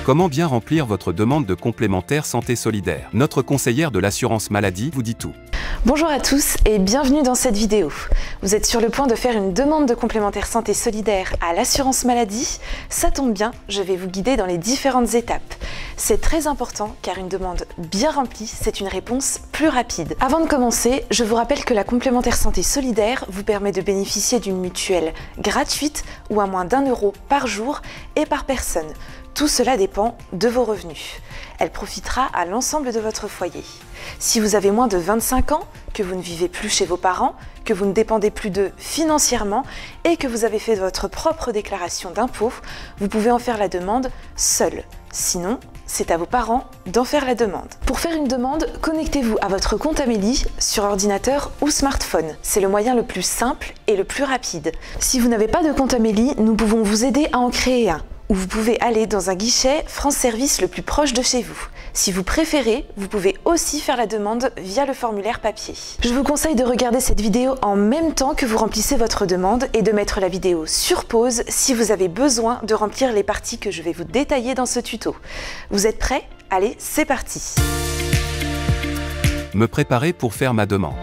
Comment bien remplir votre demande de complémentaire santé solidaire? Notre conseillère de l'assurance maladie vous dit tout. Bonjour à tous et bienvenue dans cette vidéo. Vous êtes sur le point de faire une demande de complémentaire santé solidaire à l'assurance maladie? Ça tombe bien, je vais vous guider dans les différentes étapes. C'est très important car une demande bien remplie, c'est une réponse plus rapide. Avant de commencer, je vous rappelle que la complémentaire santé solidaire vous permet de bénéficier d'une mutuelle gratuite ou à moins d'1 € par jour et par personne. Tout cela dépend de vos revenus. Elle profitera à l'ensemble de votre foyer. Si vous avez moins de 25 ans, que vous ne vivez plus chez vos parents, que vous ne dépendez plus d'eux financièrement et que vous avez fait votre propre déclaration d'impôt, vous pouvez en faire la demande seul. Sinon, c'est à vos parents d'en faire la demande. Pour faire une demande, connectez-vous à votre compte Amélie sur ordinateur ou smartphone. C'est le moyen le plus simple et le plus rapide. Si vous n'avez pas de compte Amélie, nous pouvons vous aider à en créer un. Ou vous pouvez aller dans un guichet France Service le plus proche de chez vous. Si vous préférez, vous pouvez aussi faire la demande via le formulaire papier. Je vous conseille de regarder cette vidéo en même temps que vous remplissez votre demande et de mettre la vidéo sur pause si vous avez besoin de remplir les parties que je vais vous détailler dans ce tuto. Vous êtes prêts? Allez, c'est parti! Me préparer pour faire ma demande.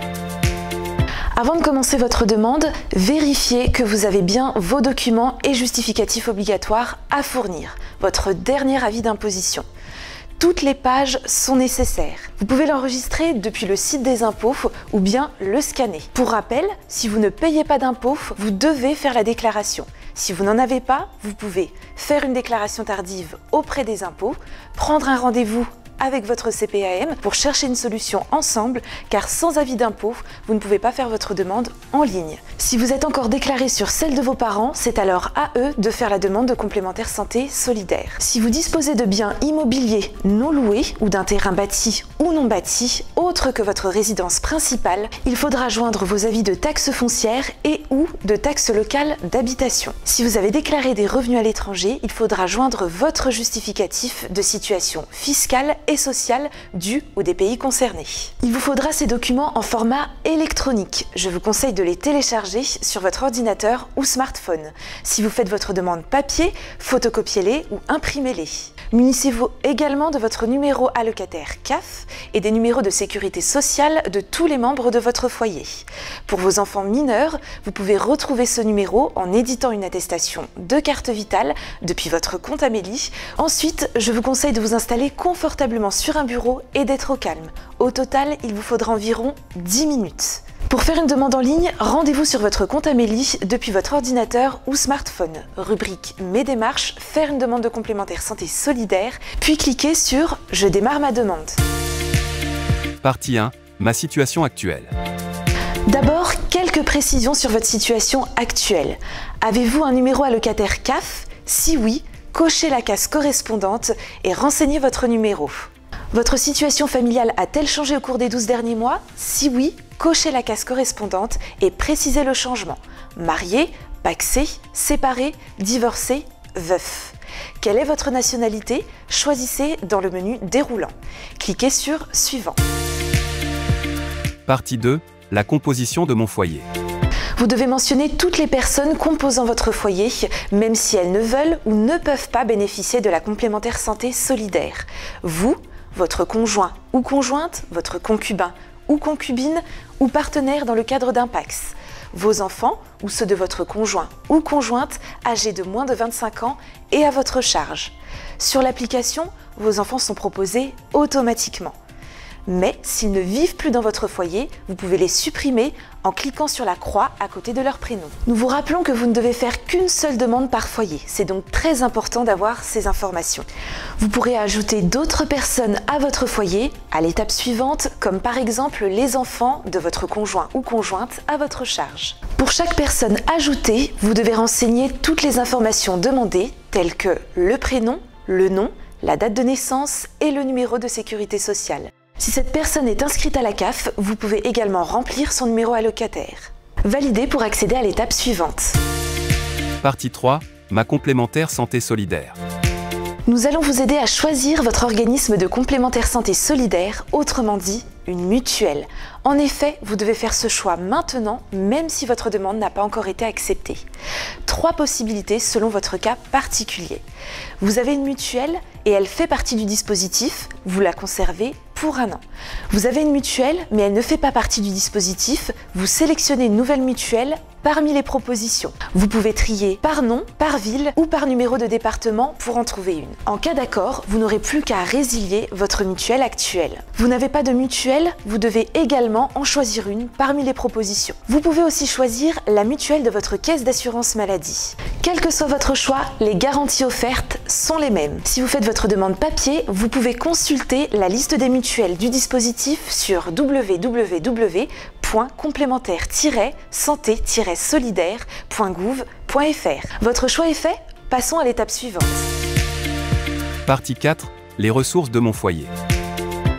Avant de commencer votre demande, vérifiez que vous avez bien vos documents et justificatifs obligatoires à fournir, votre dernier avis d'imposition. Toutes les pages sont nécessaires. Vous pouvez l'enregistrer depuis le site des impôts ou bien le scanner. Pour rappel, si vous ne payez pas d'impôts, vous devez faire la déclaration. Si vous n'en avez pas, vous pouvez faire une déclaration tardive auprès des impôts, prendre un rendez-vous avec votre CPAM pour chercher une solution ensemble, car sans avis d'impôt, vous ne pouvez pas faire votre demande en ligne. Si vous êtes encore déclaré sur celle de vos parents, c'est alors à eux de faire la demande de complémentaire santé solidaire. Si vous disposez de biens immobiliers non loués ou d'un terrain bâti ou non bâti, autre que votre résidence principale, il faudra joindre vos avis de taxes foncières et ou de taxes locales d'habitation. Si vous avez déclaré des revenus à l'étranger, il faudra joindre votre justificatif de situation fiscale et sociale du ou des pays concernés. Il vous faudra ces documents en format électronique. Je vous conseille de les télécharger sur votre ordinateur ou smartphone. Si vous faites votre demande papier, photocopiez-les ou imprimez-les. Munissez-vous également de votre numéro allocataire CAF et des numéros de sécurité sociale de tous les membres de votre foyer. Pour vos enfants mineurs, vous pouvez retrouver ce numéro en éditant une attestation de carte vitale depuis votre compte Amélie. Ensuite, je vous conseille de vous installer confortablement sur un bureau et d'être au calme. Au total, il vous faudra environ 10 minutes. Pour faire une demande en ligne, rendez-vous sur votre compte Amélie depuis votre ordinateur ou smartphone. Rubrique Mes démarches, faire une demande de complémentaire santé solidaire, puis cliquez sur Je démarre ma demande. Partie 1. Ma situation actuelle. D'abord, quelques précisions sur votre situation actuelle. Avez-vous un numéro allocataire CAF? Si oui, cochez la case correspondante et renseignez votre numéro. Votre situation familiale a-t-elle changé au cours des 12 derniers mois? Si oui, cochez la case correspondante et précisez le changement. Marié, pacsé, séparé, divorcé, veuf. Quelle est votre nationalité? Choisissez dans le menu déroulant. Cliquez sur Suivant. Partie 2. La composition de mon foyer. Vous devez mentionner toutes les personnes composant votre foyer, même si elles ne veulent ou ne peuvent pas bénéficier de la complémentaire santé solidaire. Vous, votre conjoint ou conjointe, votre concubin ou concubine ou partenaire dans le cadre d'un PACS, vos enfants ou ceux de votre conjoint ou conjointe âgés de moins de 25 ans et à votre charge. Sur l'application, vos enfants sont proposés automatiquement. Mais s'ils ne vivent plus dans votre foyer, vous pouvez les supprimer en cliquant sur la croix à côté de leur prénom. Nous vous rappelons que vous ne devez faire qu'une seule demande par foyer. C'est donc très important d'avoir ces informations. Vous pourrez ajouter d'autres personnes à votre foyer à l'étape suivante, comme par exemple les enfants de votre conjoint ou conjointe à votre charge. Pour chaque personne ajoutée, vous devez renseigner toutes les informations demandées, telles que le prénom, le nom, la date de naissance et le numéro de sécurité sociale. Si cette personne est inscrite à la CAF, vous pouvez également remplir son numéro allocataire. Validez pour accéder à l'étape suivante. Partie 3. Ma complémentaire santé solidaire. Nous allons vous aider à choisir votre organisme de complémentaire santé solidaire, autrement dit, une mutuelle. En effet, vous devez faire ce choix maintenant, même si votre demande n'a pas encore été acceptée. 3 possibilités selon votre cas particulier. Vous avez une mutuelle et elle fait partie du dispositif, vous la conservez pour 1 an. Vous avez une mutuelle, mais elle ne fait pas partie du dispositif, vous sélectionnez une nouvelle mutuelle parmi les propositions. Vous pouvez trier par nom, par ville ou par numéro de département pour en trouver une. En cas d'accord, vous n'aurez plus qu'à résilier votre mutuelle actuelle. Vous n'avez pas de mutuelle, vous devez également en choisir une parmi les propositions. Vous pouvez aussi choisir la mutuelle de votre caisse d'assurance maladie. Quel que soit votre choix, les garanties offertes sont les mêmes. Si vous faites votre demande papier, vous pouvez consulter la liste des mutuelles du dispositif sur www.complémentaire-santé-solidaire.gouv.fr. Votre choix est fait? Passons à l'étape suivante. Partie 4. Les ressources de mon foyer.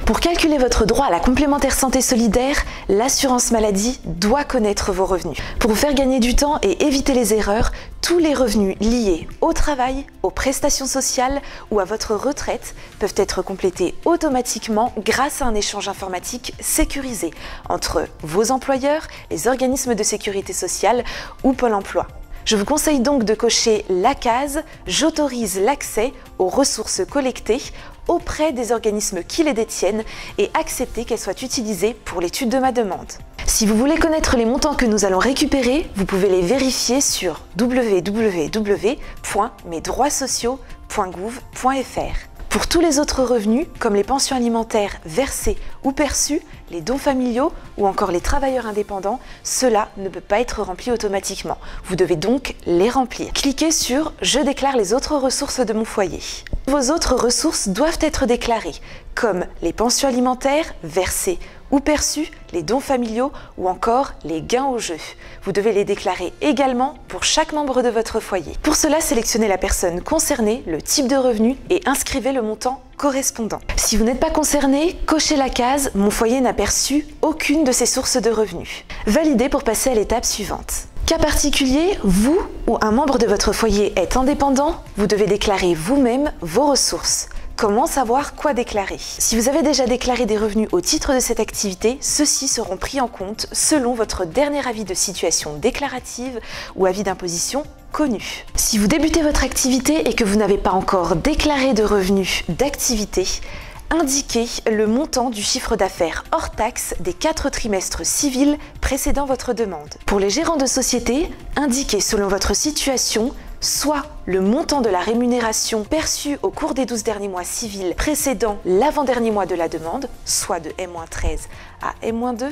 Pour calculer votre droit à la complémentaire santé solidaire, l'assurance maladie doit connaître vos revenus. Pour vous faire gagner du temps et éviter les erreurs, tous les revenus liés au travail, aux prestations sociales ou à votre retraite peuvent être complétés automatiquement grâce à un échange informatique sécurisé entre vos employeurs, les organismes de sécurité sociale ou Pôle emploi. Je vous conseille donc de cocher la case « J'autorise l'accès aux ressources collectées » auprès des organismes qui les détiennent et accepter qu'elles soient utilisées pour l'étude de ma demande. Si vous voulez connaître les montants que nous allons récupérer, vous pouvez les vérifier sur www.mesdroitssociaux.gouv.fr. Pour tous les autres revenus, comme les pensions alimentaires versées ou perçues, les dons familiaux ou encore les travailleurs indépendants, cela ne peut pas être rempli automatiquement. Vous devez donc les remplir. Cliquez sur « Je déclare les autres ressources de mon foyer ». Vos autres ressources doivent être déclarées, comme les pensions alimentaires versées ou perçues, les dons familiaux ou encore les gains au jeu. Vous devez les déclarer également pour chaque membre de votre foyer. Pour cela, sélectionnez la personne concernée, le type de revenu et inscrivez le montant correspondant. Si vous n'êtes pas concerné, cochez la case « Mon foyer n'a perçu aucune de ses sources de revenus ». Validez pour passer à l'étape suivante. Cas particulier, vous ou un membre de votre foyer est indépendant, vous devez déclarer vous-même vos ressources. Comment savoir quoi déclarer? Si vous avez déjà déclaré des revenus au titre de cette activité, ceux-ci seront pris en compte selon votre dernier avis de situation déclarative ou avis d'imposition connu. Si vous débutez votre activité et que vous n'avez pas encore déclaré de revenus d'activité, indiquez le montant du chiffre d'affaires hors taxe des 4 trimestres civils précédant votre demande. Pour les gérants de société, indiquez selon votre situation soit le montant de la rémunération perçue au cours des 12 derniers mois civils précédant l'avant-dernier mois de la demande, soit de M-13 à M-2,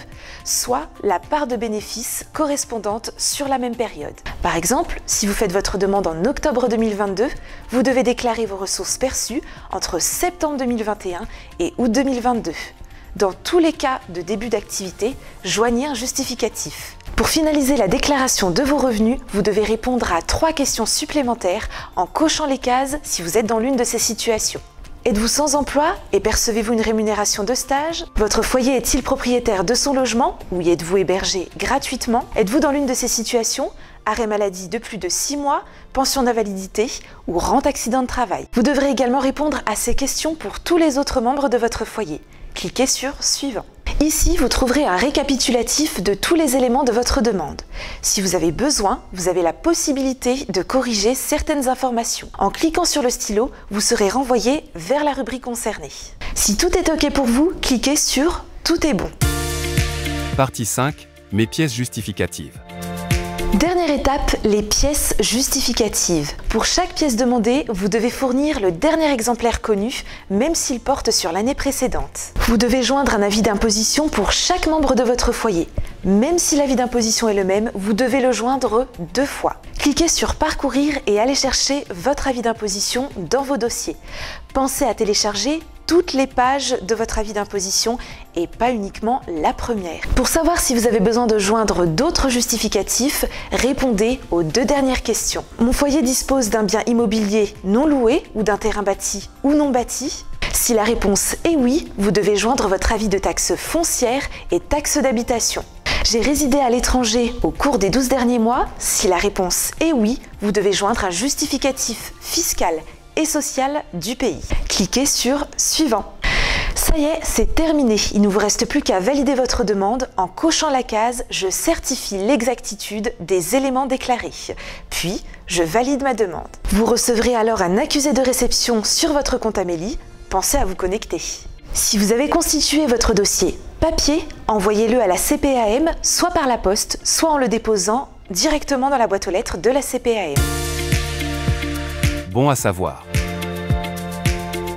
soit la part de bénéfice correspondante sur la même période. Par exemple, si vous faites votre demande en octobre 2022, vous devez déclarer vos ressources perçues entre septembre 2021 et août 2022. Dans tous les cas de début d'activité, joignez un justificatif. Pour finaliser la déclaration de vos revenus, vous devez répondre à 3 questions supplémentaires en cochant les cases si vous êtes dans l'une de ces situations. Êtes-vous sans emploi et percevez-vous une rémunération de stage? Votre foyer est-il propriétaire de son logement ou y êtes-vous hébergé gratuitement? Êtes-vous dans l'une de ces situations? Arrêt maladie de plus de 6 mois, pension d'invalidité ou rente accident de travail. Vous devrez également répondre à ces questions pour tous les autres membres de votre foyer. Cliquez sur « Suivant ». Ici, vous trouverez un récapitulatif de tous les éléments de votre demande. Si vous avez besoin, vous avez la possibilité de corriger certaines informations. En cliquant sur le stylo, vous serez renvoyé vers la rubrique concernée. Si tout est OK pour vous, cliquez sur « Tout est bon ». Partie 5. Mes pièces justificatives. Dernière étape, les pièces justificatives. Pour chaque pièce demandée, vous devez fournir le dernier exemplaire connu, même s'il porte sur l'année précédente. Vous devez joindre un avis d'imposition pour chaque membre de votre foyer. Même si l'avis d'imposition est le même, vous devez le joindre 2 fois. Cliquez sur Parcourir et allez chercher votre avis d'imposition dans vos dossiers. Pensez à télécharger toutes les pages de votre avis d'imposition et pas uniquement la première. Pour savoir si vous avez besoin de joindre d'autres justificatifs, répondez aux 2 dernières questions. Mon foyer dispose d'un bien immobilier non loué ou d'un terrain bâti ou non bâti? Si la réponse est oui, vous devez joindre votre avis de taxe foncière et taxe d'habitation. J'ai résidé à l'étranger au cours des 12 derniers mois. Si la réponse est oui, vous devez joindre un justificatif fiscal et sociale du pays. Cliquez sur « Suivant ». Ça y est, c'est terminé. Il ne vous reste plus qu'à valider votre demande en cochant la case « Je certifie l'exactitude des éléments déclarés ». Puis, je valide ma demande. Vous recevrez alors un accusé de réception sur votre compte Amélie. Pensez à vous connecter. Si vous avez constitué votre dossier papier, envoyez-le à la CPAM, soit par la poste, soit en le déposant directement dans la boîte aux lettres de la CPAM. Bon à savoir.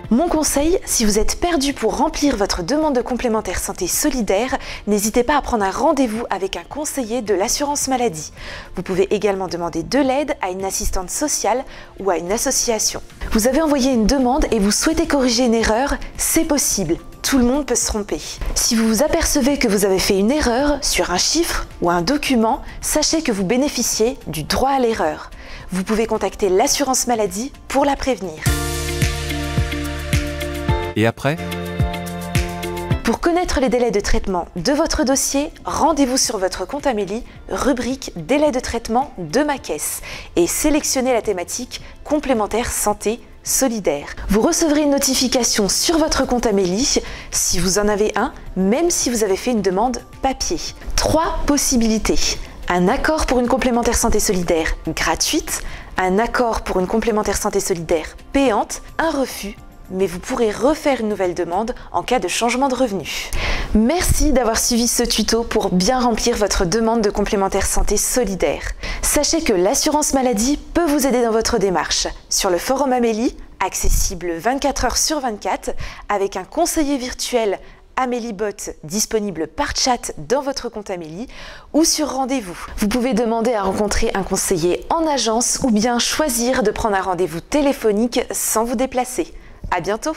Mon conseil, si vous êtes perdu pour remplir votre demande de complémentaire santé solidaire, n'hésitez pas à prendre un rendez-vous avec un conseiller de l'assurance maladie. Vous pouvez également demander de l'aide à une assistante sociale ou à une association. Vous avez envoyé une demande et vous souhaitez corriger une erreur, c'est possible. Tout le monde peut se tromper. Si vous vous apercevez que vous avez fait une erreur sur un chiffre ou un document, sachez que vous bénéficiez du droit à l'erreur. Vous pouvez contacter l'assurance maladie pour la prévenir. Et après? Pour connaître les délais de traitement de votre dossier, rendez-vous sur votre compte Amélie, rubrique « Délais de traitement de ma caisse » et sélectionnez la thématique « Complémentaire santé solidaire ». Vous recevrez une notification sur votre compte Amélie, si vous en avez un, même si vous avez fait une demande papier. 3 possibilités. Un accord pour une complémentaire santé solidaire gratuite, un accord pour une complémentaire santé solidaire payante, un refus, mais vous pourrez refaire une nouvelle demande en cas de changement de revenu. Merci d'avoir suivi ce tuto pour bien remplir votre demande de complémentaire santé solidaire. Sachez que l'assurance maladie peut vous aider dans votre démarche sur le forum Amélie, accessible 24 heures sur 24, avec un conseiller virtuel AmélieBot disponible par chat dans votre compte Amélie ou sur rendez-vous. Vous pouvez demander à rencontrer un conseiller en agence ou bien choisir de prendre un rendez-vous téléphonique sans vous déplacer. À bientôt!